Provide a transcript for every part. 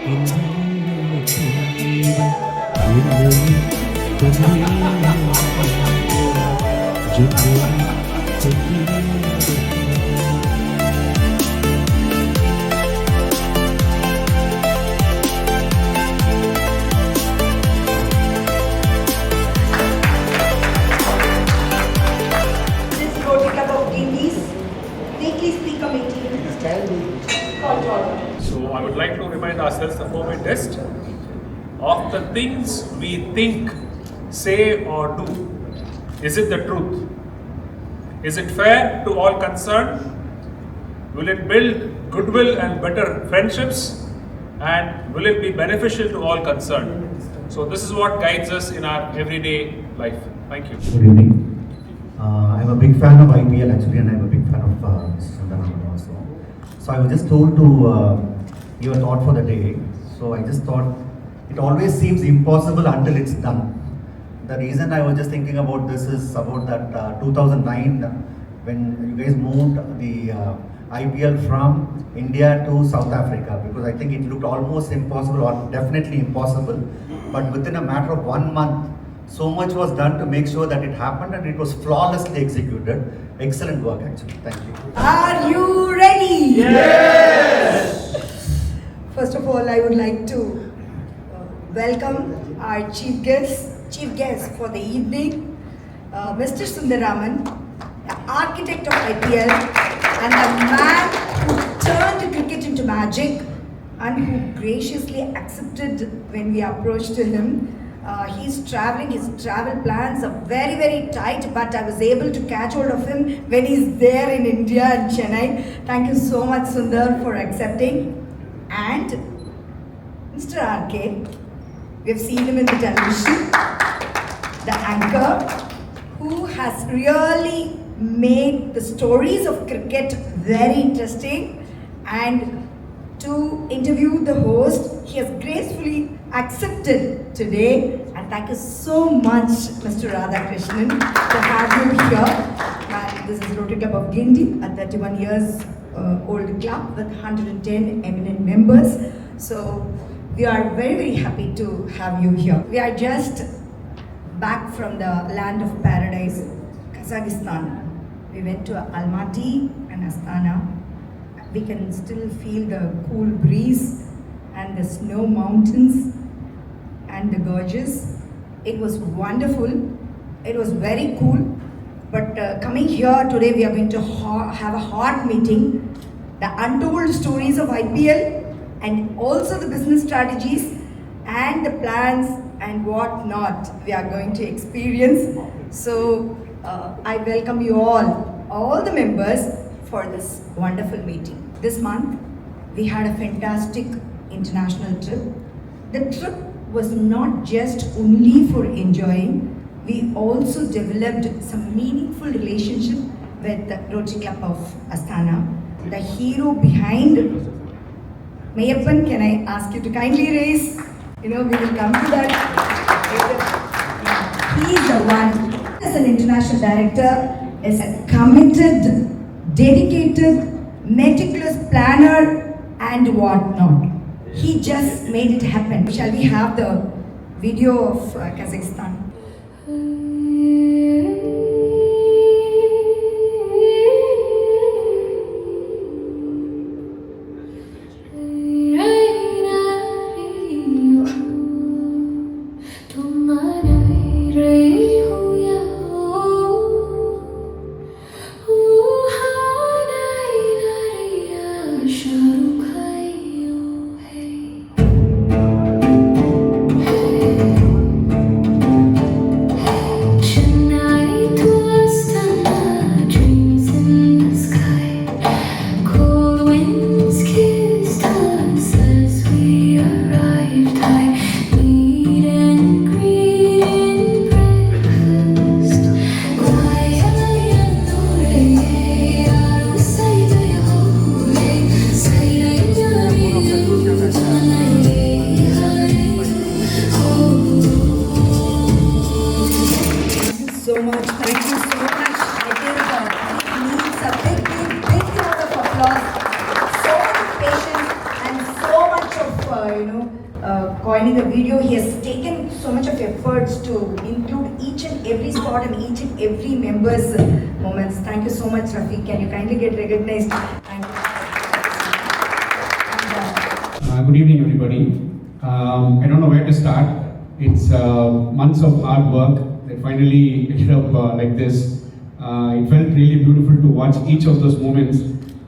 Rotary Club of Guindy's weekly speaker meeting called. So I would like to remind ourselves the 4-way test of the things we think, say or do. Is it the truth? Is it fair to all concerned? Will it build goodwill and better friendships? And will it be beneficial to all concerned? So this is what guides us in our everyday life. Thank you. Good evening. I'm a big fan of IPL actually, and I'm a big fan of Sundar Raman also. So I was just told to give a thought for the day. So I just thought it always seems impossible until it's done. The reason I was just thinking about this is about that 2009 when you guys moved the IPL from India to South Africa, because I think it looked almost impossible, or definitely impossible. But within a matter of 1 month, so much was done to make sure that it happened, and it was flawlessly executed. Excellent work actually. Thank you. Are you ready? Yes! First of all, I would like to welcome our chief guest for the evening, Mr. Sundar Raman, the architect of IPL and the man who turned cricket into magic and who graciously accepted when we approached him. He's traveling, his travel plans are very, very tight, but I was able to catch hold of him when he's there in India and Chennai. Thank you so much, Sundar, for accepting. And Mr. RK, we've seen him in the television, the anchor who has really made the stories of cricket very interesting, and to interview the host, he has gracefully accepted today, and thank you so much, Mr. Radhakrishnan, to have you here. And this is Rotary Club of Guindy, a 31 years old club with 110 eminent members. So we are very, very happy to have you here. We are just back from the land of paradise, Kazakhstan. We went to Almaty and Astana. We can still feel the cool breeze and the snow mountains and the gorges. It was wonderful. It was very cool. But coming here today, we are going to have a hot meeting. The untold stories of IPL and also the business strategies and the plans and what not we are going to experience. So I welcome you all the members, for this wonderful meeting. This month, we had a fantastic international trip. The trip was not just only for enjoying, we also developed some meaningful relationship with the Rotary Club of Astana. The hero behind Mayappan, can I ask you to kindly raise? We will come to that. He is the one, as an international director, is a committed, dedicated, meticulous planner and whatnot. He just made it happen. Shall we have the video of Kazakhstan? coining a video. He has taken so much of efforts to include each and every spot and each and every member's moments. Thank you so much, Rafeek. Can you kindly get recognized? Thank you. Good evening, everybody. I don't know where to start. It's months of hard work that finally ended up like this. It felt really beautiful to watch each of those moments.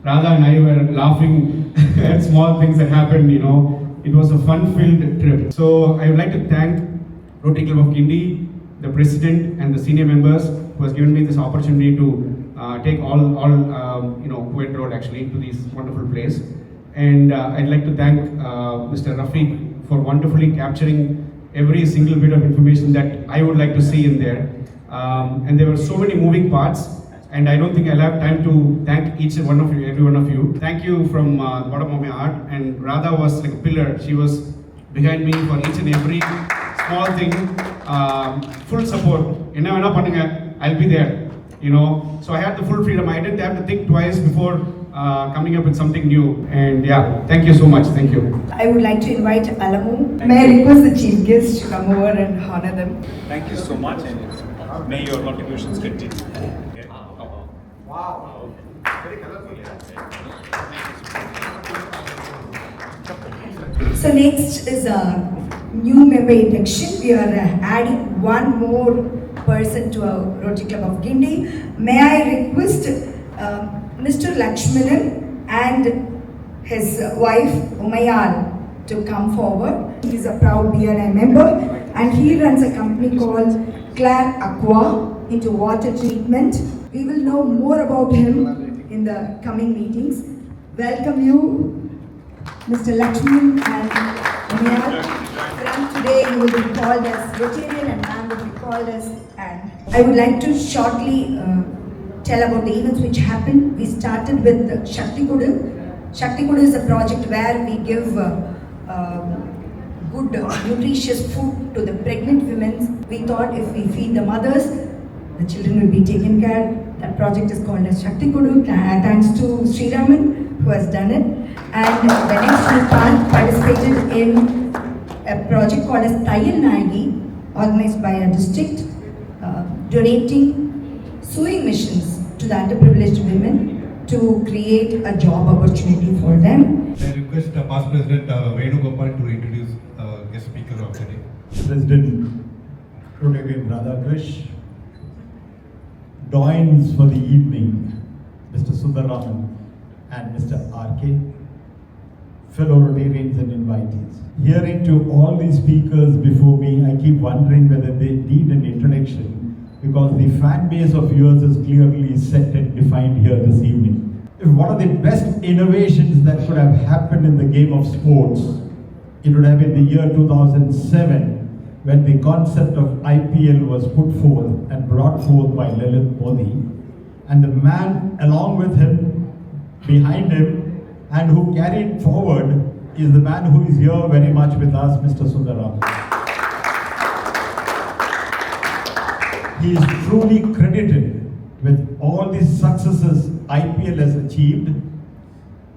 Radha and I were laughing at small things that happened, It was a fun-filled trip. So I would like to thank Rotary Club of Guindy, the president and the senior members who has given me this opportunity to take all who enrolled actually to this wonderful place. And I'd like to thank Mr. Rafeek for wonderfully capturing every single bit of information that I would like to see in there. And there were so many moving parts, and I don't think I'll have time to thank each one of you, every one of you. Thank you from the bottom of my heart. And Radha was like a pillar. She was behind me for each and every small thing. Full support. I'll be there. So I had the full freedom. I didn't have to think twice before coming up with something new. And yeah, thank you so much. Thank you. I would like to invite Alamu. May I request the chief guest to come over and honor them? Thank you so much, and may your contributions continue. Okay. Wow. Very colorful. So next is a new member induction. We are adding one more person to our Rotary Club of Guindy. May I request Mr. Lakshmanan and his wife Umayal to come forward. He is a proud BRI member and he runs a company called Claire Aqua into water treatment. We will know more about him in the coming meetings. Welcome you, Mr. Lakshman and Ann. From today you will be called as Rotarian and Ann will be called as Ann. I would like to shortly tell about the events which happened. We started with Shakti Kudu. Shakti Kudu is a project where we give good nutritious food to the pregnant women. We thought if we feed the mothers, the children will be taken care. That project is called as Shakti Kudu. Thanks to Sri Raman who has done it. And the next we participated in a project called as Tayal Nagi, organized by a district, donating sewing machines to the underprivileged women to create a job opportunity for them. I request past President Venugopal to introduce guest speaker of the day. President Rotary Radhakrishnan, doyens for the evening, Mr. Sundar Raman and Mr. RK, fellow Rotarians and invitees. Hearing to all these speakers before me, I keep wondering whether they need an introduction because the fan base of yours is clearly set and defined here this evening. If one of the best innovations that could have happened in the game of sports, it would have been the year 2007 when the concept of IPL was put forth and brought forth by Lalit Modi, and the man along with him, behind him, and who carried forward is the man who is here very much with us, Mr. Sundar Raman. He is truly credited with all the successes IPL has achieved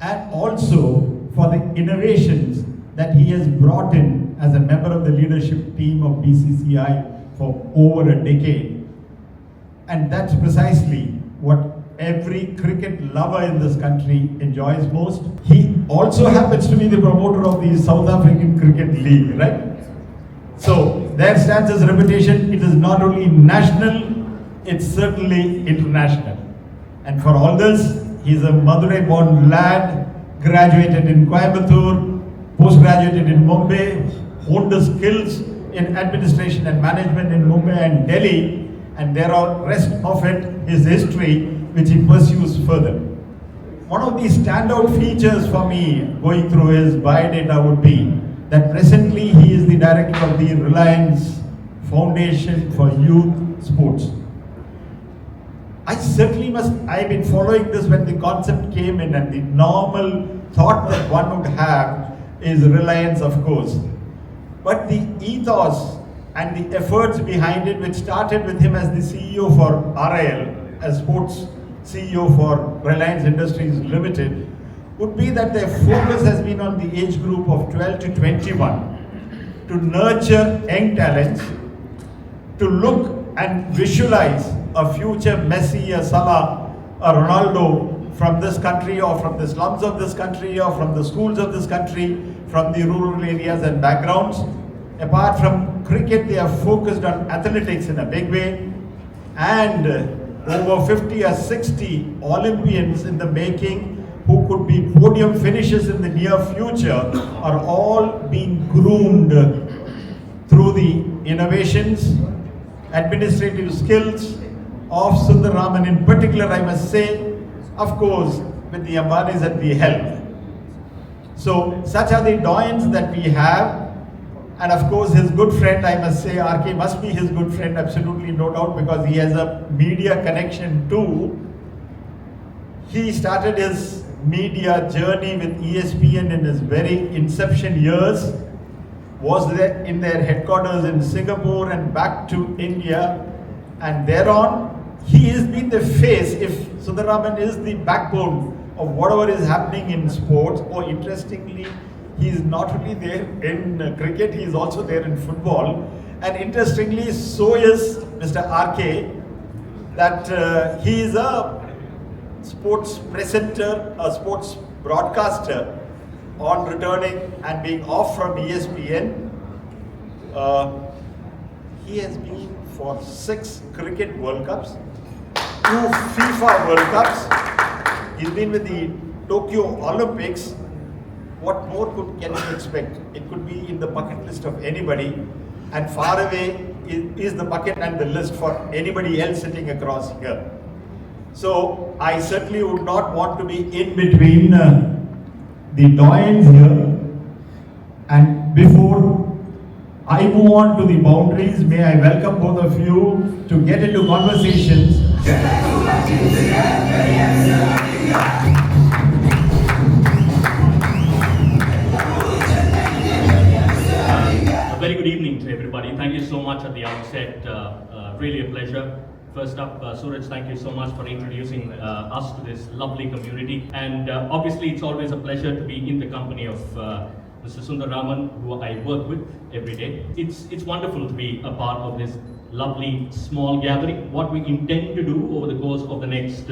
and also for the innovations that he has brought in as a member of the leadership team of BCCI for over a decade. And that's precisely what every cricket lover in this country enjoys most. He also happens to be the promoter of the South African Cricket League, right? So there stands his reputation. It is not only national, it's certainly international. And for all this, he's a Madurai-born lad, graduated in Coimbatore, post-graduated in Mumbai, honed his skills in administration and management in Mumbai and Delhi, and there are rest of it, his history, which he pursues further. One of the standout features for me going through his biodata would be that presently he is the director of the Reliance Foundation for Youth Sports. I've been following this when the concept came in, and the normal thought that one would have is Reliance, of course. But the ethos and the efforts behind it, which started with him as the CEO for RIL, as sports CEO for Reliance Industries Limited, would be that their focus has been on the age group of 12 to 21 to nurture young talents, to look and visualize a future Messi, a Salah, a Ronaldo from this country or from the slums of this country or from the schools of this country, from the rural areas and backgrounds. Apart from cricket, they are focused on athletics in a big way, and over 50 or 60 Olympians in the making who could be podium finishers in the near future are all being groomed through the innovations, administrative skills of Sundar Raman in particular, I must say, of course, with the Ambanis at the helm. So, such are the doyens that we have. And of course, his good friend, I must say, RK must be his good friend, absolutely no doubt, because he has a media connection too. He started his media journey with ESPN in his very inception years, was there in their headquarters in Singapore and back to India, and thereon he has been the face. If Sundar Raman is the backbone of whatever is happening in sports, or interestingly, he is not only there in cricket, he is also there in football. And interestingly, so is Mr. RK, that he is a sports presenter, a sports broadcaster, on returning and being off from ESPN. He has been for 6 cricket World Cups, 2 FIFA World Cups. He's been with the Tokyo Olympics. What more can you expect? It could be in the bucket list of anybody, and far away is the bucket and the list for anybody else sitting across here. So I certainly would not want to be in between the doyens here. And before I move on to the boundaries, may I welcome both of you to get into conversations. Very good evening to everybody. Thank you so much at the outset. Really a pleasure. First up, Suraj, thank you so much for introducing us to this lovely community. And obviously, it's always a pleasure to be in the company of Mr. Sundar Raman, who I work with every day. It's wonderful to be a part of this lovely small gathering. What we intend to do over the course of the next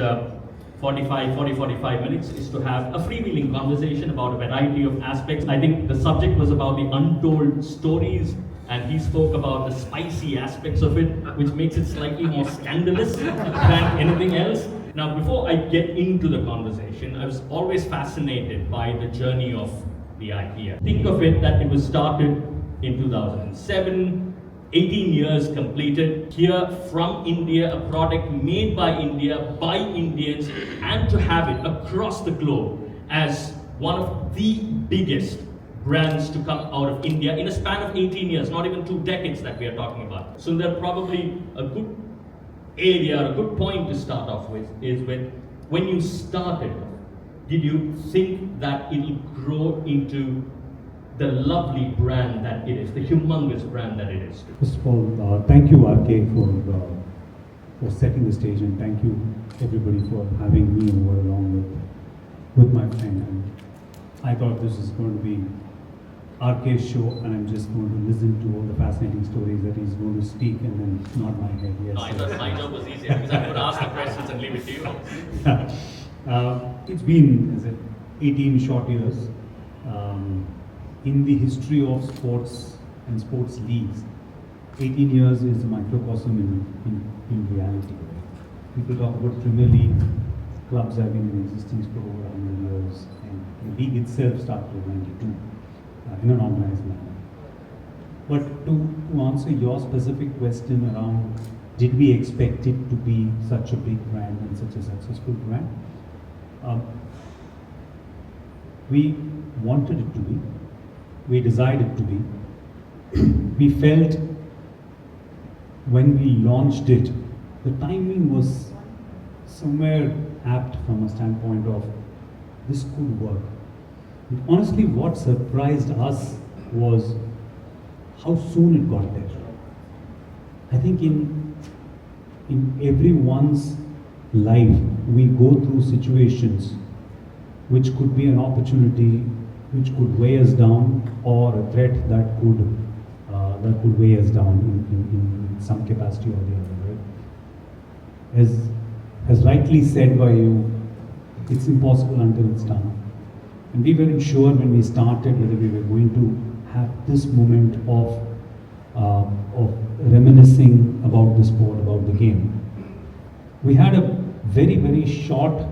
45 minutes is to have a freewheeling conversation about a variety of aspects. I think the subject was about the untold stories, and he spoke about the spicy aspects of it, which makes it slightly more scandalous than anything else. Now, before I get into the conversation, I was always fascinated by the journey of the IPL. Think of it that it was started in 2007, 18 years completed here from India, a product made by India, by Indians, and to have it across the globe as one of the biggest brands to come out of India in a span of 18 years, not even 2 decades that we are talking about. So there probably a good area, a good point to start off with is with when you started, did you think that it will grow into the lovely brand that it is, the humongous brand that it is? First of all, thank you RK for setting the stage, and thank you everybody for having me over along with my friend. And I thought this is going to be RK's show, and I'm just going to listen to all the fascinating stories that he's going to speak and then nod my head. Yes. No, I thought my job was easier because I'm going to ask the questions and leave it to you. It's been 18 short years. In the history of sports and sports leagues, 18 years is a microcosm in reality. People talk about Premier League, clubs have been in existence for over 100 years, and the league itself started in 92 in an organized manner. But to answer your specific question around, did we expect it to be such a big brand and such a successful brand? We wanted it to be. We desired it to be. We felt when we launched it, the timing was somewhere apt from a standpoint of this could work. And honestly, what surprised us was how soon it got there. I think in everyone's life, we go through situations which could be an opportunity which could weigh us down, or a threat that could weigh us down in some capacity or the other, right? As rightly said by you, it's impossible until it's done. And we weren't sure when we started whether we were going to have this moment of reminiscing about the sport, about the game. We had a very, very short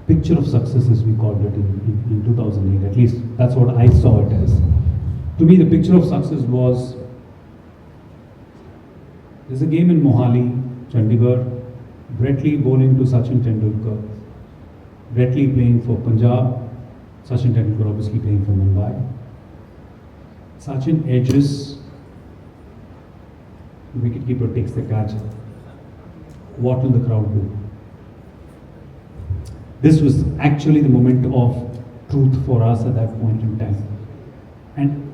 picture of success, as we called it, in 2008. At least that's what I saw it as. To me, the picture of success was, there's a game in Mohali, Chandigarh, Brett Lee bowling to Sachin Tendulkar, Brett Lee playing for Punjab, Sachin Tendulkar obviously playing for Mumbai. Sachin edges, the wicketkeeper takes the catch. What will the crowd do? This was actually the moment of truth for us at that point in time. And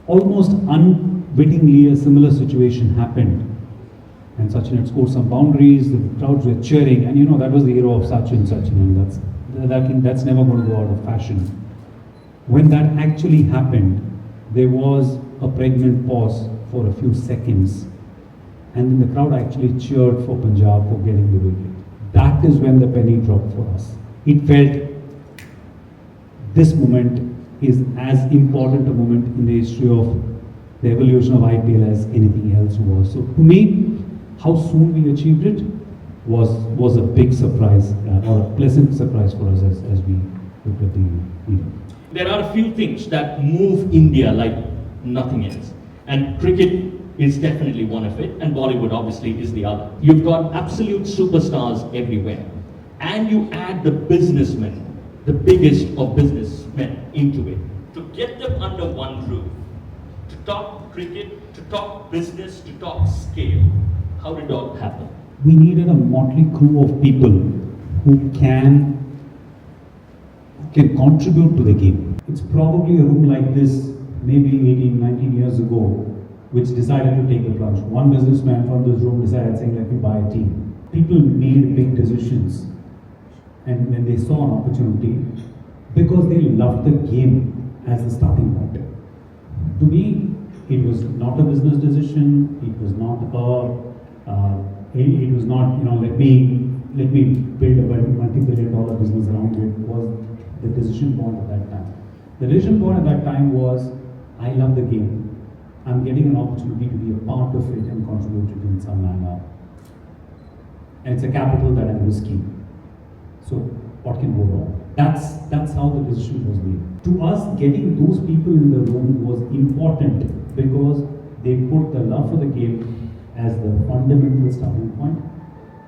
almost unwittingly, a similar situation happened. And Sachin had scored some boundaries, the crowds were cheering, and that was the hero of Sachin, and that's never going to go out of fashion. When that actually happened, there was a pregnant pause for a few seconds, and then the crowd actually cheered for Punjab for getting the wicket. That is when the penny dropped for us. It felt this moment is as important a moment in the history of the evolution of IPL as anything else was. So to me, how soon we achieved it was a big surprise, or a pleasant surprise for us as we looked at the event. There are a few things that move India like nothing else. And cricket is definitely one of it, and Bollywood obviously is the other. You've got absolute superstars everywhere. And you add the businessmen, the biggest of businessmen into it. To get them under one roof, to talk cricket, to talk business, to talk scale. How did that happen? We needed a motley crew of people who can contribute to the game. It's probably a room like this, maybe 18, 19 years ago, which decided to take the plunge. One businessman from this room decided, saying, let me buy a team. People made big decisions. And when they saw an opportunity, because they loved the game as the starting point. To me, it was not a business decision. It was not let me build a multi-billion-dollar business around it. Was the decision point at that time. The decision point at that time was, I love the game. I'm getting an opportunity to be a part of it and contribute to it in some manner. And it's a capital that I'm risking. So what can go wrong? That's how the decision was made. To us, getting those people in the room was important because they put the love for the game as the fundamental starting point.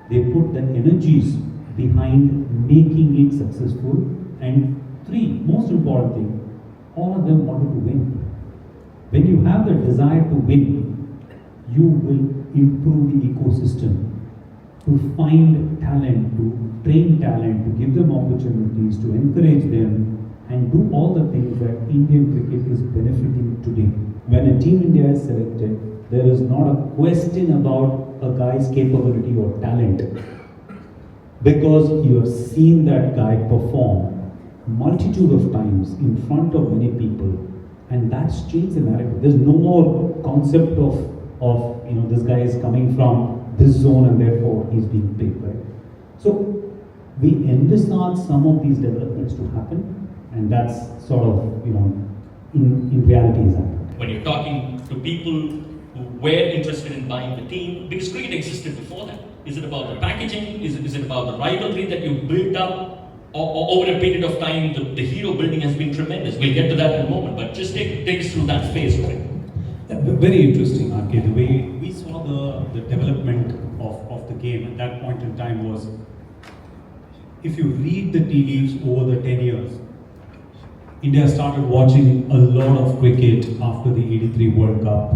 They put the energies behind making it successful. And three, most important thing, all of them wanted to win. When you have the desire to win, you will improve the ecosystem to find talent, to train talent, to give them opportunities, to encourage them, and do all the things that Indian cricket is benefiting today. When a Team India is selected, there is not a question about a guy's capability or talent, because you have seen that guy perform multitude of times in front of many people, and that's changed the narrative. There's no more concept of this guy is coming from this zone and therefore he's being picked, right? So we envisage some of these developments to happen, and that's sort of, in reality is happening. When you're talking to people who were interested in buying the team, because cricket existed before that. Is it about the packaging? Is it about the rivalry that you built up? Or over a period of time, the hero building has been tremendous. We'll get to that in a moment, but just take us through that phase of it. Very interesting, RK. The way we saw the development of the game at that point in time was, if you read the tea leaves over the 10 years, India started watching a lot of cricket after the 83 World Cup,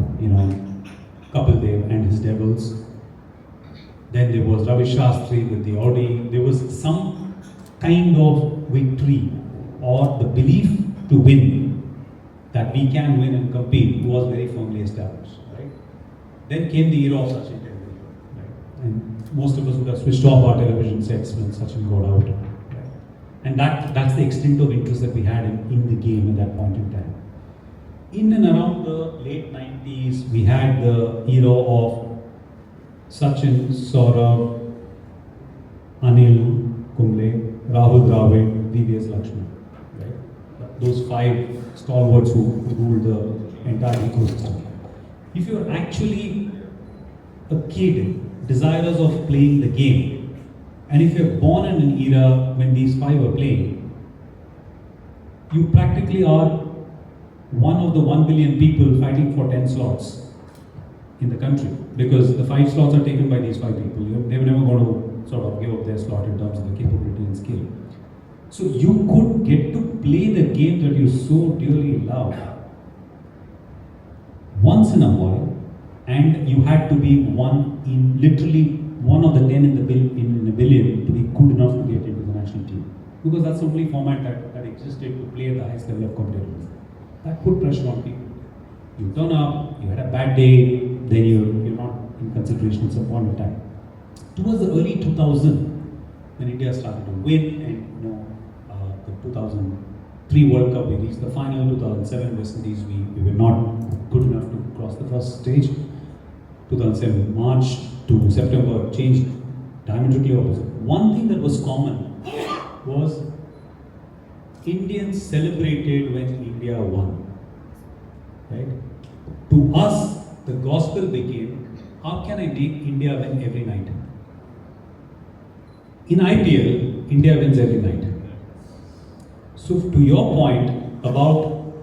Kapil Dev and his Devils. Then there was Ravi Shastri with the Audi. There was some kind of victory or the belief to win, that we can win and compete, was very firmly established, right? Then came the era of Sachin Tendulkar, right? And most of us would have switched off our television sets when Sachin got out, right? And that's the extent of interest that we had in the game at that point in time. In and around the late 90s, we had the era of Sachin, Saurabh, Anil Kumble, Rahul Dravid, VVS Lakshmanan. Right? Those 5 stalwarts who ruled the entire ecosystem. If you're actually a kid, desirous of playing the game, and if you're born in an era when these 5 are playing, you practically are one of the 1 billion people fighting for 10 slots in the country, because the 5 slots are taken by these 5 people. They were never going to sort of give up their slot in terms of the capability and skill. So you could get to play the game that you so dearly love once in a while, and you had to be literally one of the 10 in a billion to be good enough to get into the national team, because that's the only format that existed to play at the highest level of competitiveness. That put pressure on people. You turn up, you had a bad day, then you're not in consideration at some point in time. Towards the early 2000s, when India started to win, and the 2003 World Cup, we reached the final. 2007 West Indies, we were not good enough to cross the first stage. 2007 March to September changed diametrically opposite. One thing that was common was Indians celebrated when India won. Right? To us, the gospel became, how can I make India win every night? In IPL, India wins every night. So to your point about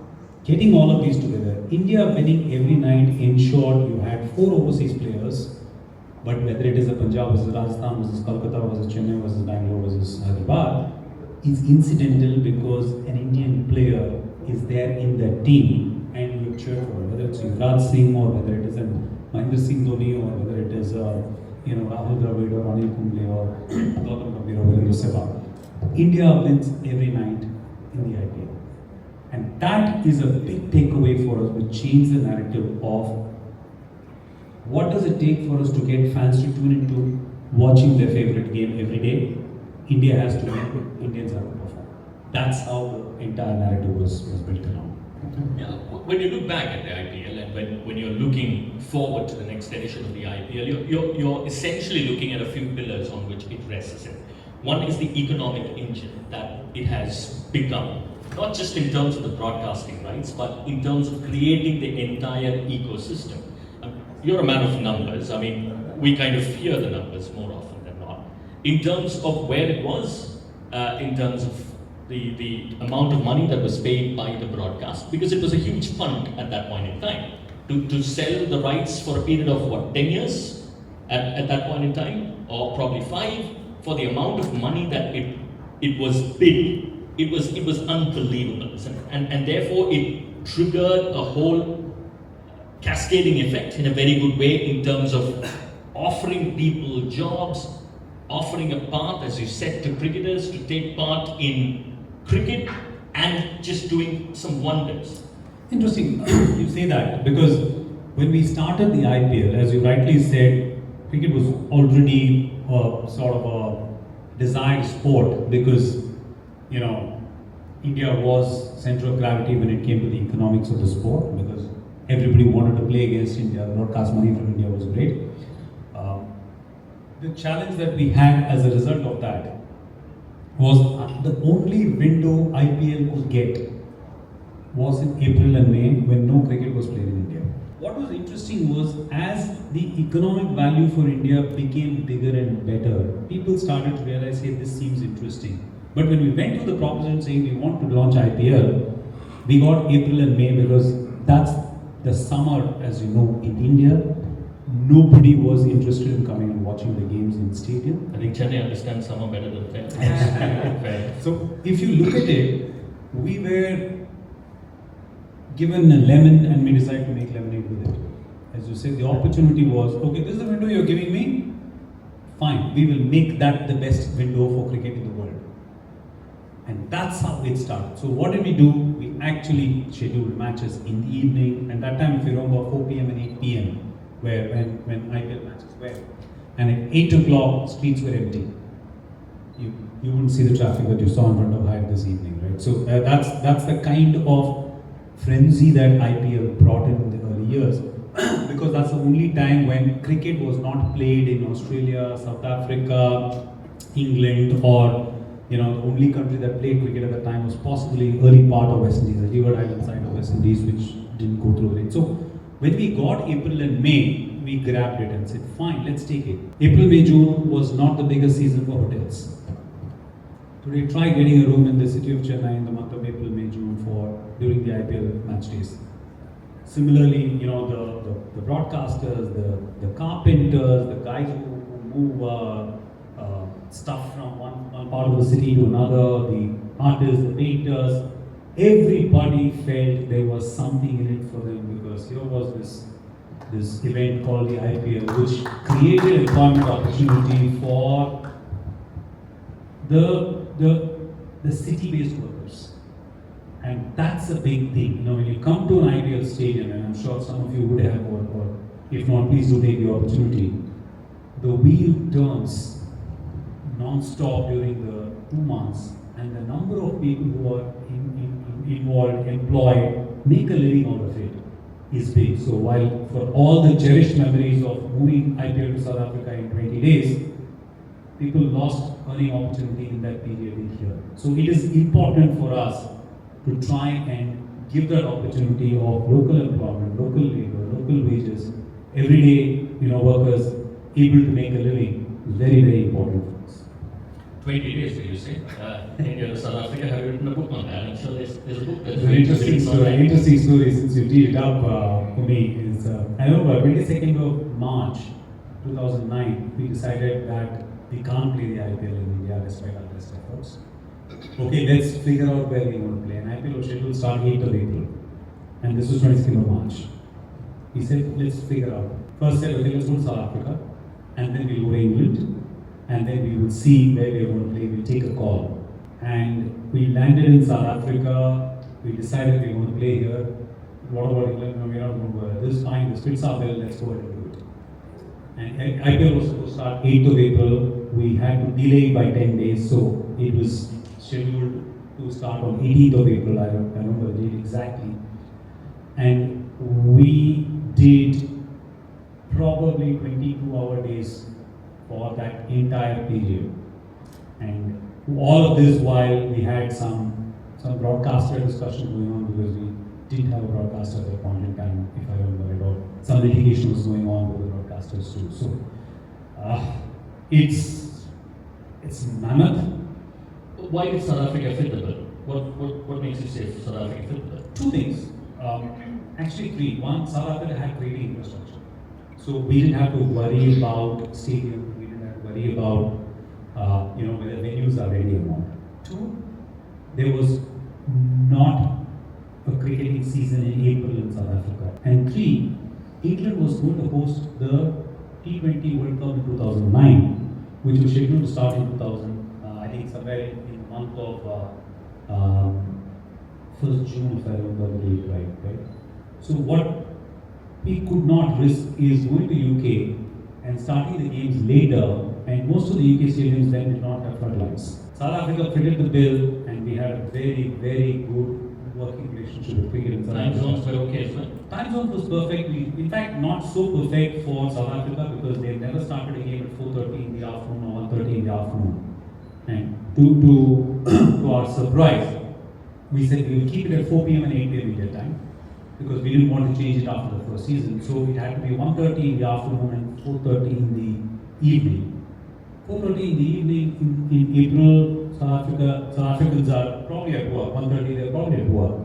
getting all of these together, India winning every night ensured you had 4 overseas players, but whether it is a Punjab versus Rajasthan versus Kolkata versus Chennai versus Bangalore versus Hyderabad, is incidental because an Indian player is there in that team and you cheer for it, whether it's Yuvraj Singh or whether it is Mahendra Singh Dhoni or whether it is Rahul Dravid or Anil Kumble or Gautam Gambhir or whether it is Sehwag. India wins every night in the IPL. And that is a big takeaway for us, which changed the narrative of what does it take for us to get fans to tune into watching their favorite game every day. India has to win, Indians have to perform. That's how the entire narrative was built around. Yeah, when you look back at the IPL and when you're looking forward to the next edition of the IPL, you're essentially looking at a few pillars on which it rests in. One is the economic engine that it has become, not just in terms of the broadcasting rights, but in terms of creating the entire ecosystem. You're a man of numbers. I mean, we kind of hear the numbers more often than not. In terms of where it was, in terms of the amount of money that was paid by the broadcast, because it was a huge fund at that point in time to sell the rights for a period of 10 years at that point in time, or probably 5, for the amount of money that it was big. It was unbelievable, and therefore it triggered a whole cascading effect in a very good way in terms of offering people jobs, offering a path, as you said, to cricketers to take part in cricket and just doing some wonders. Interesting you say that, because when we started the IPL, as you rightly said, cricket was already sort of a desired sport because India was center of gravity when it came to the economics of the sport, because everybody wanted to play against India. Broadcast money from India was great. The challenge that we had as a result of that was the only window IPL could get was in April and May, when no cricket was played in India. What was interesting was, as the economic value for India became bigger and better, people started to realize, hey, this seems interesting. But when we went to the proposition saying we want to launch IPL, we got April and May because that's the summer, as you know, in India. Nobody was interested in coming and watching the games in stadium. I think Chennai understands summer better than fair. So if you look at it, we were given a lemon and we decided to make lemonade with it. As you said, the opportunity was, okay, this is the window you're giving me, fine, we will make that the best window for cricket in the world. And that's how it started. So what did we do? We actually scheduled matches in the evening, and that time, if you remember, 4 p.m. and 8 p.m. when IPL matches were. And at 8 o'clock, streets were empty. you wouldn't see the traffic that you saw in front of Hyatt this evening, right? So that's the kind of frenzy that IPL brought in the early years, because that's the only time when cricket was not played in Australia, South Africa, England, or the only country that played cricket at the time was possibly early part of West Indies, the Leeward Island side of West Indies, which didn't go through it. So when we got April and May, we grabbed it and said, fine, let's take it. April, May, June was not the biggest season for hotels. Today, try getting a room in the city of Chennai in the month of April, May, June during the IPL match days. Similarly, the broadcasters, the carpenters, the guys who move stuff from one part of the city to another, the artists, the painters, everybody felt there was something in it for them, because here was this event called the IPL, which created employment opportunity for the city-based workers. And that's a big thing. When you come to an IPL stadium, and I'm sure some of you would have, or if not, please do take the opportunity. The wheel turns non-stop during the 2 months, and the number of people who are involved, employed, make a living out of it is big. So while for all the cherished memories of moving IPL to South Africa in 20 days, people lost earning opportunity in that period in here. So it is important for us to try and give that opportunity of local employment, local labor, local wages, everyday workers able to make a living is very, very important for us. 20 days, did you say? In South Africa, have you written a book on that? I'm sure there's a book that's It's an interesting story since you teed it up for me. Is I remember 22nd of March 2009, we decided that we can't play the IPL in India despite our best efforts. Okay, let's figure out where we want to play. And IPL was scheduled to start 8th of April. And this was 22nd of March. He said, let's figure out. First said, okay, let's go to South Africa. And then we'll go to England. And then we will see where we're going to play. We'll take a call. And we landed in South Africa. We decided we're going to play here. What about England? No, we're not going to go there. This is fine. The splits are well. Let's go ahead and do it. And IPL was supposed to start 8th of April. We had to delay by 10 days. So it was scheduled to start on 18th of April. I remember the date exactly. And we did probably 22-hour days for that entire period. And all of this while we had some broadcaster discussion going on, because we didn't have a broadcaster at that point in time, if I remember it all. Some litigation was going on with the broadcasters too. So it's mammoth. Why did South Africa fit the bill? What makes you say South Africa fit the bill? Two things. Actually three. One, South Africa had great infrastructure. So we didn't have to worry about stadium. We didn't have to worry about whether venues are ready or not. Two, there was not a cricketing season in April in South Africa. And three, England was going to host the T20 World Cup in 2009, which was scheduled to start in 2000, I think somewhere in the month of 1st June, if I remember the date right. So what we could not risk is going to UK and starting the games later, and most of the UK stadiums then did not have floodlights. South Africa fitted the bill, and we had a very, very good working relationship with cricket in South Africa. Time zones were okay as well? Time zone was perfect. In fact, not so perfect for South Africa, because they never started a game at 4:30 in the afternoon or 1:30 in the afternoon. And to our surprise, we said we will keep it at 4 p.m. and 8 p.m. India time, because we didn't want to change it after the first season. So it had to be 1:30 in the afternoon and 4:30 in the evening. 4:30 in the evening in April, South Africans are probably at work. 1:30 they're probably at work.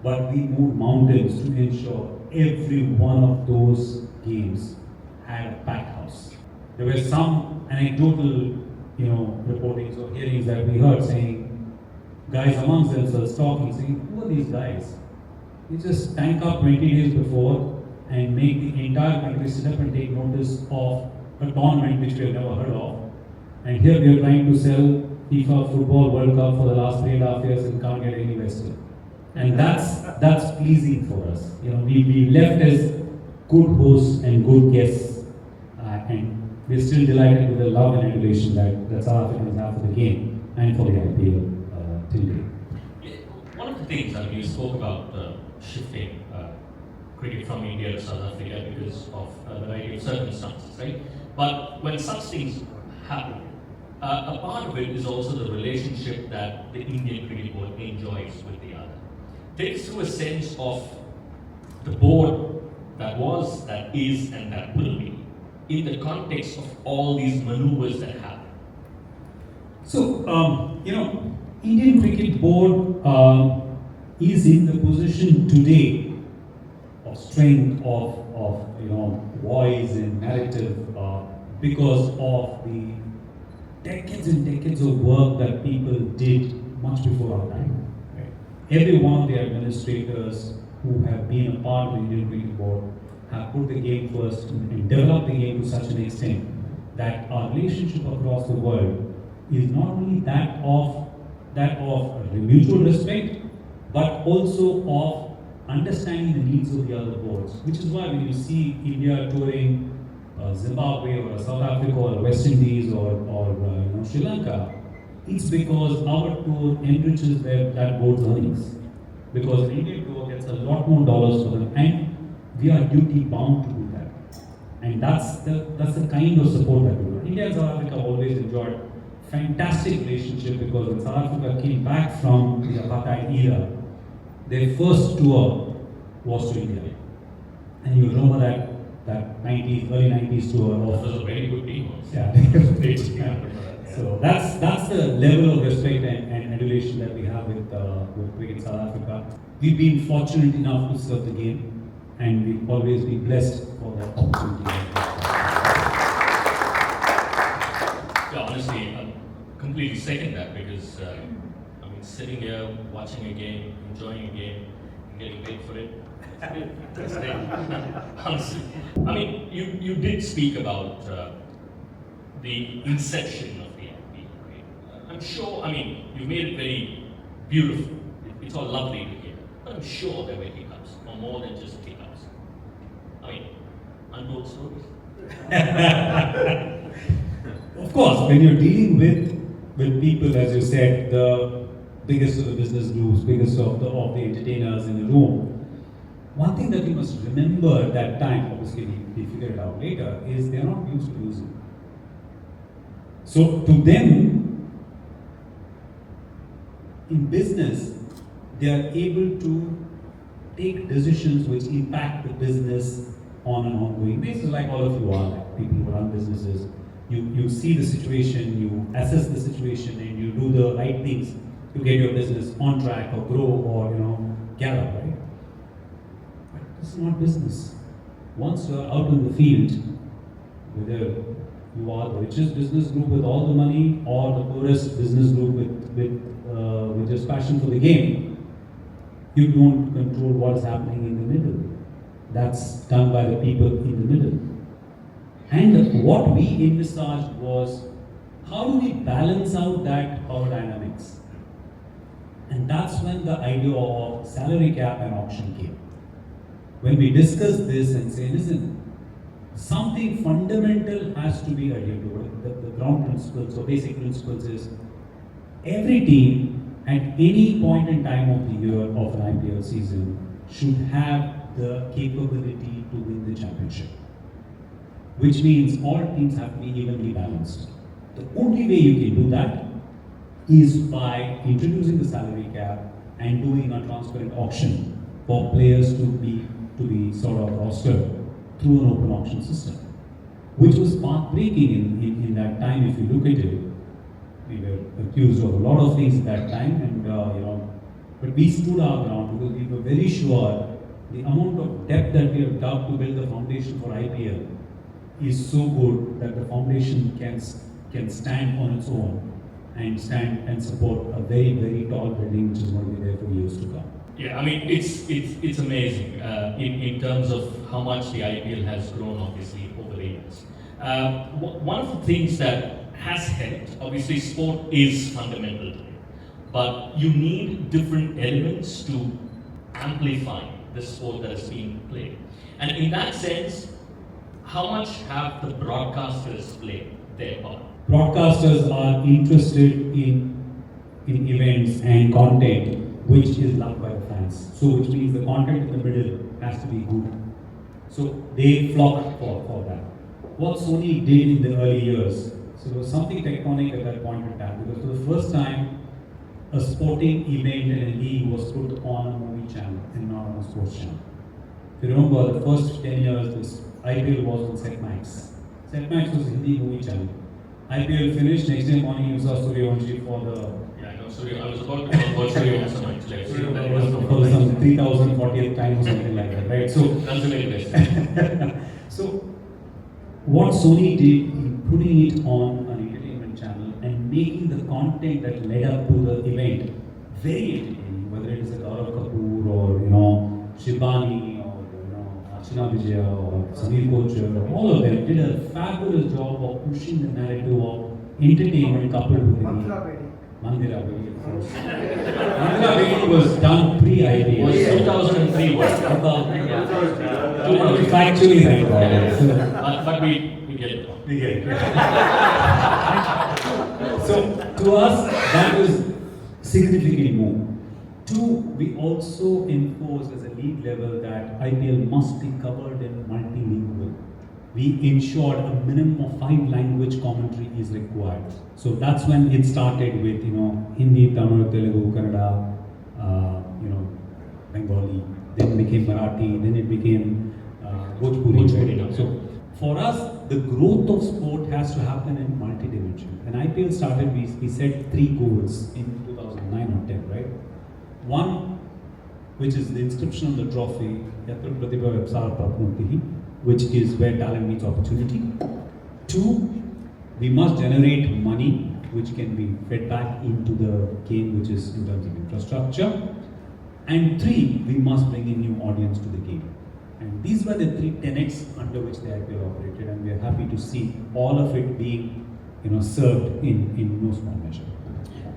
But we moved mountains to ensure every one of those games had a packed house. There were some anecdotal, reportings or hearings that we heard saying, guys amongst themselves talking, saying, who are these guys? You just tank up 20 days before and make the entire country sit up and take notice of a tournament which we have never heard of. And here we are trying to sell FIFA Football World Cup for the last 3.5 years and can't get any investor. And that's pleasing for us. We left as good hosts and good guests, and we're still delighted with the love and adulation that South Africans have for the game and for the IPL till date. Yeah, one of the things, I mean, you spoke about shifting cricket from India to South Africa because of a variety of circumstances, right? But when such things happen, a part of it is also the relationship that the Indian Cricket Board enjoys with the other. Take us through a sense of the board that was, that is, and that will be, in the context of all these maneuvers that happen. So, Indian Cricket Board is in the position today of strength, of voice and narrative because of the decades and decades of work that people did much before our time. Right? Every one of the administrators who have been a part of the Indian Cricket Board have put the game first and developed the game to such an extent that our relationship across the world is not only that of mutual respect, but also of understanding the needs of the other boards. Which is why when you see India touring Zimbabwe or South Africa or West Indies or Sri Lanka, it's because our tour enriches that board's earnings. Because the Indian tour gets a lot more dollars for them, and we are duty bound to do that. And that's the kind of support that we do. India and South Africa always enjoyed fantastic relationship because when South Africa came back from the apartheid era, their first tour was to India. And you remember that early 90s tour of... That was a very good team. Yeah. So that's the level of respect and adulation that we have with Cricket South Africa. We've been fortunate enough to serve the game, and we've always been blessed for that opportunity. Yeah, honestly, I completely second that because sitting here, watching a game, enjoying a game, and getting paid for it. That's great. Honestly. I mean, you did speak about the inception of the IPL, right? I'm sure, you made it very beautiful. It's all lovely to hear. But I'm sure there were hiccups, or more than just hiccups. Untold stories. Of course, when you're dealing with people, as you said, the biggest of the business groups, biggest of the entertainers in the room, one thing that you must remember at that time, obviously we figured it out later, is they're not used to losing. So to them, in business, they are able to take decisions which impact the business on an ongoing basis, like all of you are, like people who run businesses. You see the situation, you assess the situation, and you do the right things to get your business on track or grow or gallop, right? But this is not business. Once you are out in the field, whether you are the richest business group with all the money or the poorest business group with just passion for the game, you don't control what's happening in the middle. That's done by the people in the middle. And what we envisaged was, how do we balance out that power dynamics? And that's when the idea of salary cap and auction came. When we discussed this and say, listen, something fundamental has to be adhered to. The ground principles or basic principles is, every team at any point in time of the year of an IPL season should have the capability to win the championship. Which means all teams have to be evenly balanced. The only way you can do that is by introducing the salary cap and doing a transparent auction for players to be sort of rostered through an open auction system, which was path-breaking in that time. If you look at it, we were accused of a lot of things at that time, and but we stood our ground because we were very sure the amount of depth that we have dug to build the foundation for IPL is so good that the foundation can stand on its own and stand and support a very, very tall building which is going to be there for years to come. Yeah, it's amazing in terms of how much the IPL has grown, obviously, over the years. One of the things that has helped, obviously, sport is fundamental today, but you need different elements to amplify the sport that is being played. And in that sense, how much have the broadcasters played their part? Broadcasters are interested in events and content which is loved by the fans. So which means the content in the middle has to be good. So they flock for that. What Sony did in the early years, so there was something tectonic at that point in time, because for the first time a sporting event and a league was put on a movie channel and not on a sports channel. If you remember, the first 10 years this IPL was on Set Max. Set Max was a Hindi movie channel. IPL finished, next day morning you saw Suryavanshi for the... Yeah, I know, I was about to call Suryavanshi actually. For some 3040th time or something like that, right? So, that's the very best. So, what Sony did in putting it on an entertainment channel and making the content that led up to the event very entertaining, whether it is a Gaurav Kapoor or, Shibani or, Archana Vijaya or Samir Kochar, all of them did a fabulous job of pushing the narrative of entertainment coupled with the Mandira Bedi, of course. Mandira Bedi was done pre-IPL. Was 2003 was Factually right. But we get it wrong. We get it. So to us, that was significant move. Two, we also enforce as a league level that IPL must be covered in multilingual. We ensured a minimum of 5 language commentary is required. So that's when it started with Hindi, Tamil, Telugu, Kannada, Bengali. Then it became Marathi. Then it became Bhojpuri. So for us, the growth of sport has to happen in multi-dimension. When IPL started, we set 3 goals in 2009 or 10, right? One, which is the inscription on the trophy, Yatra Pratibha Vepsar Prapnutihi, which is where talent meets opportunity. 2, we must generate money which can be fed back into the game, which is in terms of infrastructure. And 3, we must bring in new audience to the game. And these were the 3 tenets under which the IPL operated, and we are happy to see all of it being served in no small measure.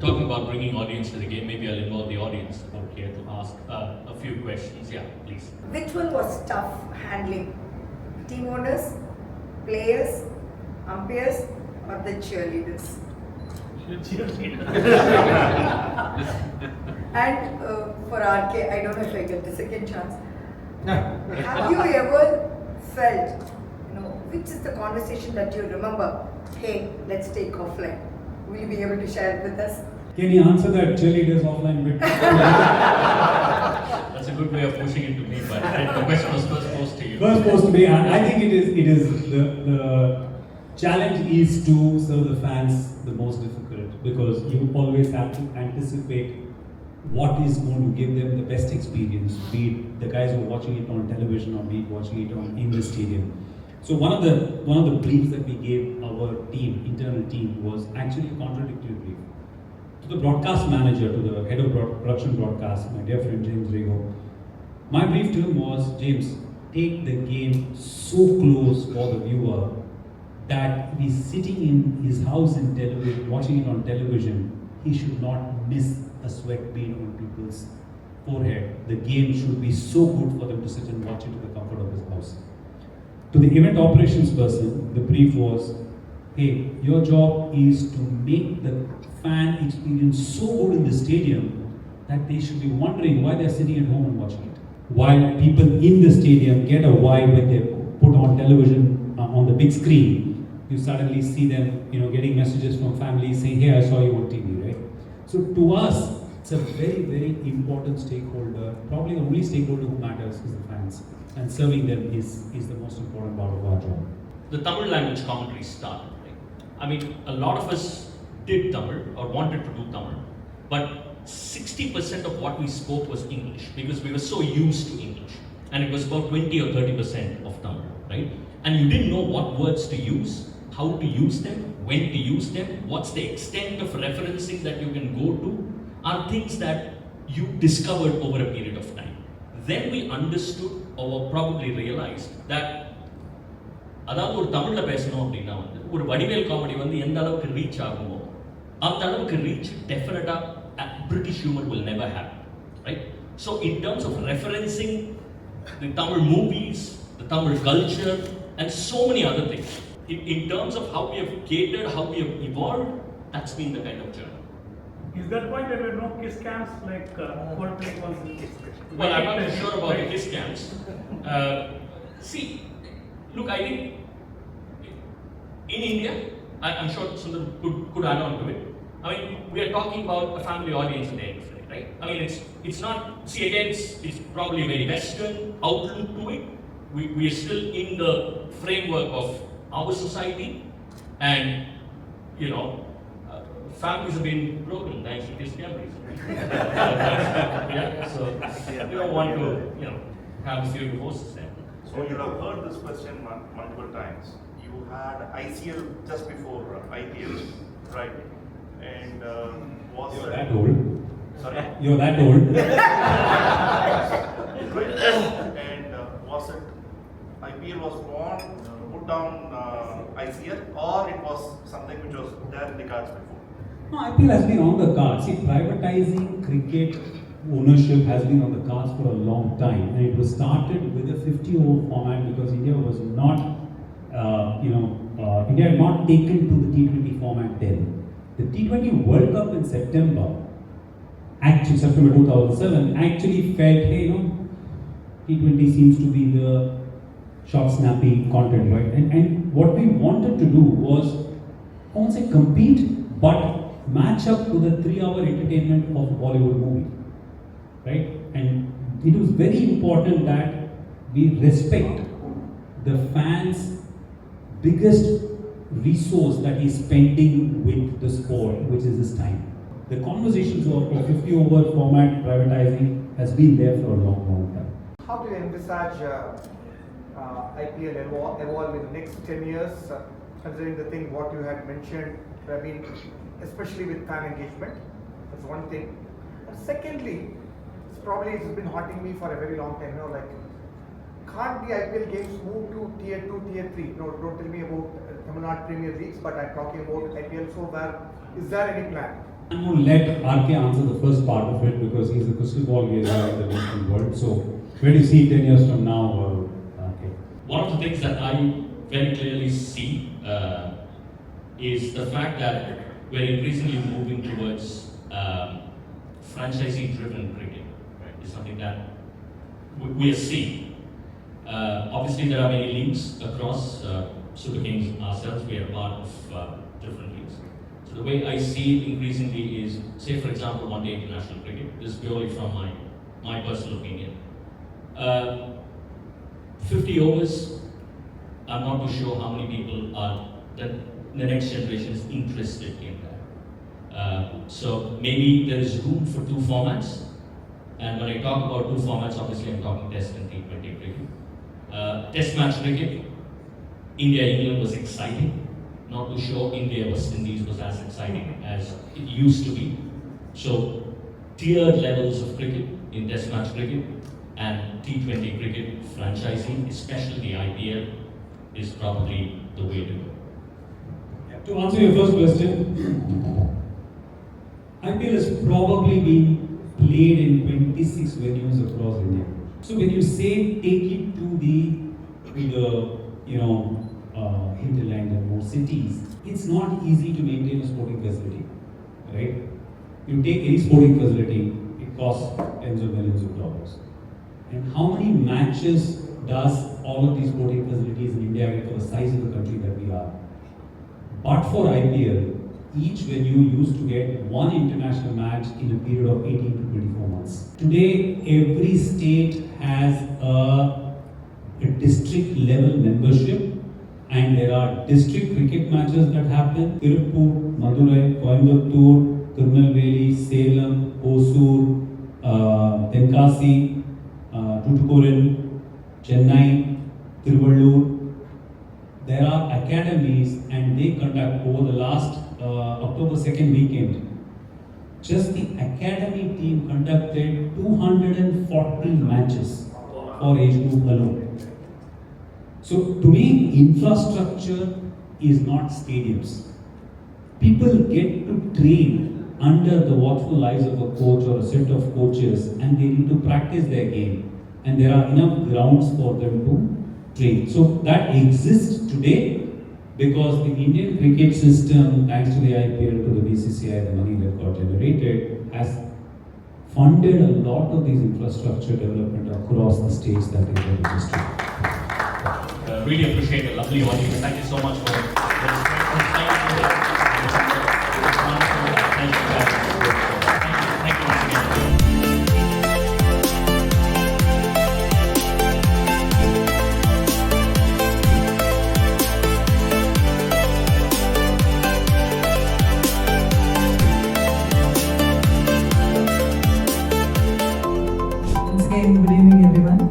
Talking about bringing audience to the game, maybe I'll involve the audience out here to ask a few questions. Yeah, please. Which one was tough handling? Team owners, players, umpires, or the cheerleaders? And for RK, I don't know if I get the second chance. Have you ever felt, which is the conversation that you remember? Hey, let's take offline. Will you be able to share it with us? Can you answer that cheerleaders offline bit? That's a good way of pushing it to me, but the question was first posed to you. First posed to me, and I think it is the challenge is to serve the fans the most difficult, because you always have to anticipate what is going to give them the best experience, be it the guys who are watching it on television or be it watching it in the stadium. So one of the briefs that we gave our internal team, was actually a contradictory brief. To the broadcast manager, to the head of production broadcast, my dear friend James Rego, my brief to him was, James, take the game so close for the viewer that he's sitting in his house in television, watching it on television, he should not miss a sweat bead on people's forehead. The game should be so good for them to sit and watch it to the comfort of his house. To the event operations person, the brief was, hey, your job is to make the fan experience so good in the stadium that they should be wondering why they're sitting at home and watching it. While people in the stadium get a vibe when they put on television on the big screen, you suddenly see them, getting messages from families saying, hey, I saw you on TV, right? So to us, it's a very, very important stakeholder. Probably the only stakeholder who matters is the fans. And serving them is the most important part of our job. The Tamil language commentary started, right? I mean, a lot of us did Tamil or wanted to do Tamil, but 60% of what we spoke was English, because we were so used to English. And it was about 20 or 30% of Tamil, right? And you didn't know what words to use, how to use them, when to use them, what's the extent of referencing that you can go to, are things that you discovered over a period of time. Then we understood or probably realized that அதாவது ஒரு தமிழ்ல பேசணும் அப்படின்னா ஒரு Vadivel comedy எந்த அளவுக்கு reach ஆகுமோ அந்த அளவுக்கு ரீச் டெஃபினட்டா British humor will never have, right? So in terms of referencing the Tamil movies, the Tamil culture, and so many other things. In terms of how we have catered, how we have evolved, that's been the kind of journey. Is that why there were no kiss cams like Coldplay was? Well, I'm not too sure about the kiss cams. See, look, I think in India, I'm sure Sundar could add on to it. I mean, we are talking about a family audience in the end, right? I mean, it's not, see again, it's probably a very Western outlook to it. We are still in the framework of our society, and, you know, families have been broken thanks to kiss cameras. Yeah, so we don't want to, you know, have a few divorces there. So you have heard this question multiple times. You had ICL just before IPL, right? And was You're that old. Sorry? You're that old. Good. And was it IPL was born, put down ICL, or it was something which was there in the cards before? No, IPL has been on the cards. See, privatizing cricket ownership has been on the cards for a long time, and it was started with a 50-over format because India was not, India had not taken to the T20 format then. The T20 World Cup in September 2007, actually felt, hey, T20 seems to be the short, snappy content, right? And what we wanted to do was, I won't say compete, but match up to the 3-hour entertainment of Bollywood movie, right? And it was very important that we respect the fans' biggest resource that he's spending with the sport, which is his time. The conversations of a 50-over format privatizing has been there for a long, long time. How do you envisage IPL evolve in the next 10 years, considering the thing what you had mentioned, I mean, especially with fan engagement? That's one thing. And secondly, it's been haunting me for a very long time. Can't the IPL games move to tier 2, tier 3? No, don't tell me about Tamil Nadu Premier Leagues, but I'm talking about IPL. So is there any plan? I'm going to let RK answer the first part of it because he's the crystal ball gazer in the Western world. So, where do you see 10 years from now, RK? One of the things that I very clearly see is the fact that we're increasingly moving towards franchisee-driven cricket. Right? It's something that we are seeing. Obviously, there are many leagues across Super Kings ourselves. We are part of different leagues. So the way I see it increasingly is, say for example, one-day international cricket. This is purely from my personal opinion. 50 overs, I'm not too sure how many people are, the next generation is interested in that. So maybe there is room for 2 formats. And when I talk about 2 formats, obviously I'm talking Test and T20 cricket. Test match cricket, India-England was exciting. Not too sure India-West Indies was as exciting as it used to be. So tiered levels of cricket in Test match cricket and T20 cricket franchising, especially the IPL, is probably the way to go. To answer your first question, IPL has probably been played in 26 venues across India. So when you say take it to the hinterland and more cities, it's not easy to maintain a sporting facility, right? You take any sporting facility, it costs tens of millions of dollars. And how many matches does all of these sporting facilities in India get for the size of the country that we are? But for IPL, each venue used to get 1 international match in a period of 18 to 24 months. Today, every state has a district level membership, and there are district cricket matches that happen. Tirupur, Madurai, Coimbatore, Tirunelveli, Salem, Hosur, Tenkasi, Tuticorin, Chennai, Tiruvallur. There are academies, and they conduct over the last October 2nd weekend. Just the academy team conducted 240 matches for age group alone. So to me, infrastructure is not stadiums. People get to train under the watchful eyes of a coach or a set of coaches, and they need to practice their game. And there are enough grounds for them to trade. So that exists today because the Indian cricket system, thanks to the IPL, to the BCCI, the money that got generated, has funded a lot of these infrastructure development across the states that is the history. Really appreciate the lovely audience. Thank you so much for Thank you once again. Once again, good evening everyone.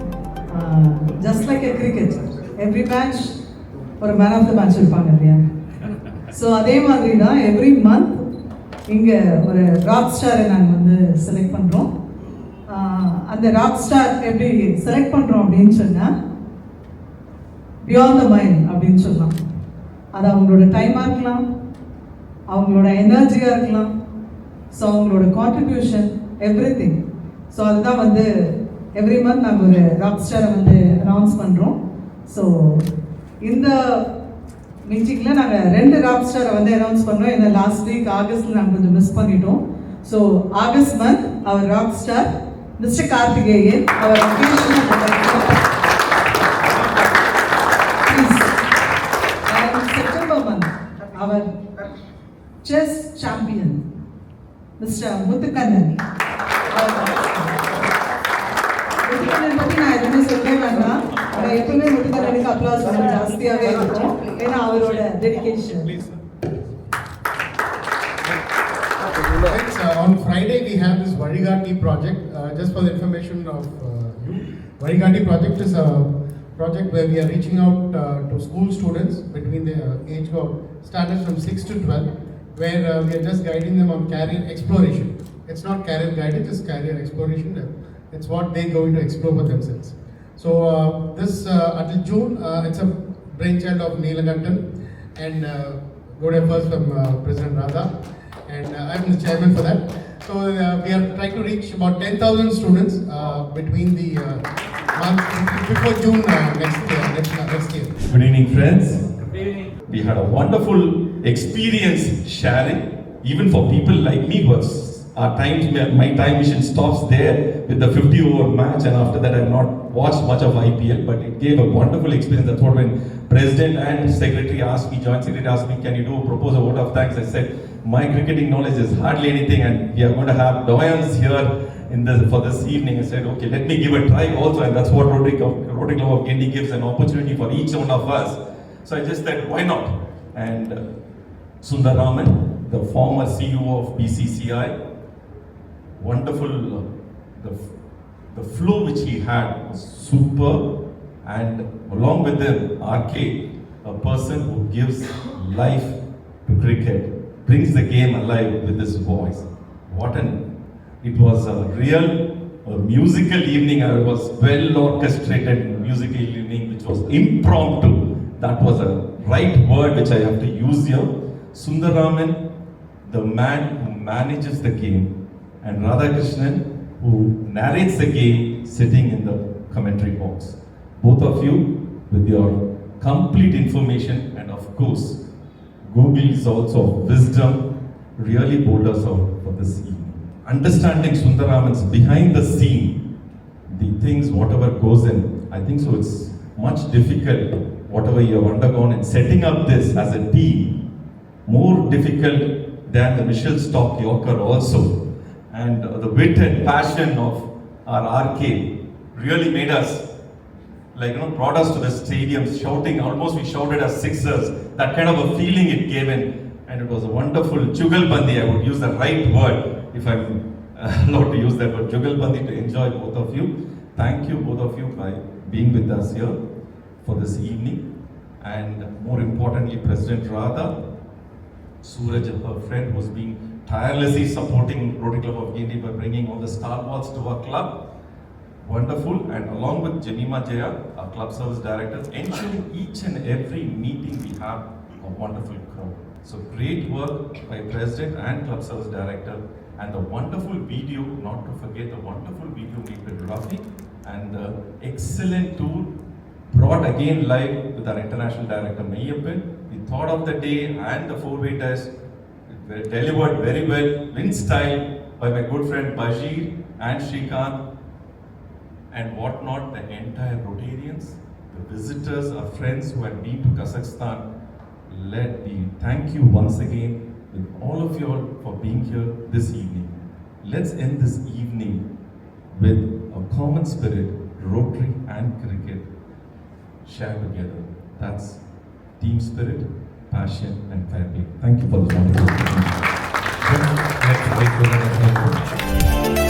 Just like a cricket, every match ஒரு man of the match இருப்பாங்க இல்லையா? So அதே மாதிரி தான் every month இங்கே ஒரு rock ஸ்டாரை நாங்கள் வந்து செலக்ட் பண்ணுறோம். அந்த ராக் ஸ்டார் எப்படி செலக்ட் பண்ணுறோம் அப்படின்னு சொன்னால் பியாண்ட் த மைண்ட் அப்படின்னு சொல்லலாம். அது அவங்களோட டைமாக இருக்கலாம், அவங்களோட எனர்ஜியாக இருக்கலாம், ஸோ அவங்களோட கான்ட்ரிபியூஷன் எவ்ரி திங். ஸோ அதுதான் வந்து எவ்ரி மந்த் நாங்கள் ஒரு ராக் ஸ்டாரை வந்து அனௌன்ஸ் பண்ணுறோம். ஸோ இந்த மீட்டிங்கில் நாங்கள் 2 ராக் ஸ்டாரை வந்து அனௌன்ஸ் பண்ணுறோம். ஏன்னா லாஸ்ட் வீக் ஆகஸ்ட்டில் நாங்கள் கொஞ்சம் மிஸ் பண்ணிட்டோம். So August month our rock star Mister Karthikeyan, our September month our chess champion Mister Muthukannan. Muthukannan பற்றி நான் எதுவுமே சொல்லவே வேண்டாம். ஆனால் எப்பவுமே முத்துக்கண்ணனுக்கு அப்ளாஸ் ரொம்ப ஜாஸ்தியாகவே இருக்கும். ஏன்னா அவரோட dedication. On Friday we have this Varigati project. Just for the information of you, Varigati project is a project where we are reaching out to school students between the age of started from 6 to 12, where we are just guiding them on career exploration. It's not career guidance, it's career exploration. It's what they're going to explore for themselves. So this until June, it's a brainchild of Neelakantan and good efforts from President Radha, and I'm the chairman for that. So we are trying to reach about 10,000 students between the month before June next year. Good evening, friends. Good evening. We had a wonderful experience sharing, even for people like me who have my time mission stops there with the 50-over match, and after that I've not watched much of IPL, but it gave a wonderful experience. That's what when President and Secretary asked me, Joint Secretary asked me, can you propose a vote of thanks? I said, my cricketing knowledge is hardly anything, and we are going to have doyens here for this evening. I said, okay, let me give a try also, and that's what Rotary Club of Guindy gives an opportunity for each one of us. So I just said, why not? And Sundar Raman, the former CEO of BCCI, wonderful, the flow which he had was super, and along with him, RK, a person who gives life to cricket, brings the game alive with his voice. It was a real musical evening. It was well orchestrated musical evening, which was impromptu. That was a right word which I have to use here. Sundar Raman, the man who manages the game, and Radhakrishnan, who narrates the game sitting in the commentary box. Both of you with your complete information, and of course, Google is also wisdom, really bowled us out for this evening. Understanding Sundar Raman's behind the scene, the things, whatever goes in, I think so it's much difficult, whatever you have undergone in setting up this as a team, more difficult than the Mitchell Stock Yorker also. And the wit and passion of our RK really made us, brought us to the stadium shouting, almost we shouted as sixers, that kind of a feeling it gave in, and it was a wonderful Jugalbandi, I would use the right word, if I'm allowed to use that word, Jugalbandi, to enjoy both of you. Thank you both of you by being with us here for this evening, and more importantly, President Radha, Suraj, her friend, who's been tirelessly supporting Rotary Club of Guindy by bringing all the stalwarts to our club. Wonderful. And along with Jemima Jaya, our club service director, ensuring each and every meeting we have a wonderful crowd. So great work by President and club service director, and the wonderful video, not to forget the wonderful video made with Rafeek, and the excellent tour brought again live with our international director Mayappan. We thought of the day and the 4-way test. It delivered very well, in style, by my good friend Bashir and Shrikant and whatnot, the entire Rotarians, the visitors, our friends who had been to Kazakhstan. Let me thank you once again with all of you all for being here this evening. Let's end this evening with a common spirit, Rotary and cricket share together. That's team spirit, passion and fair play. Thank you for this wonderful opportunity. Let's wait for the next one.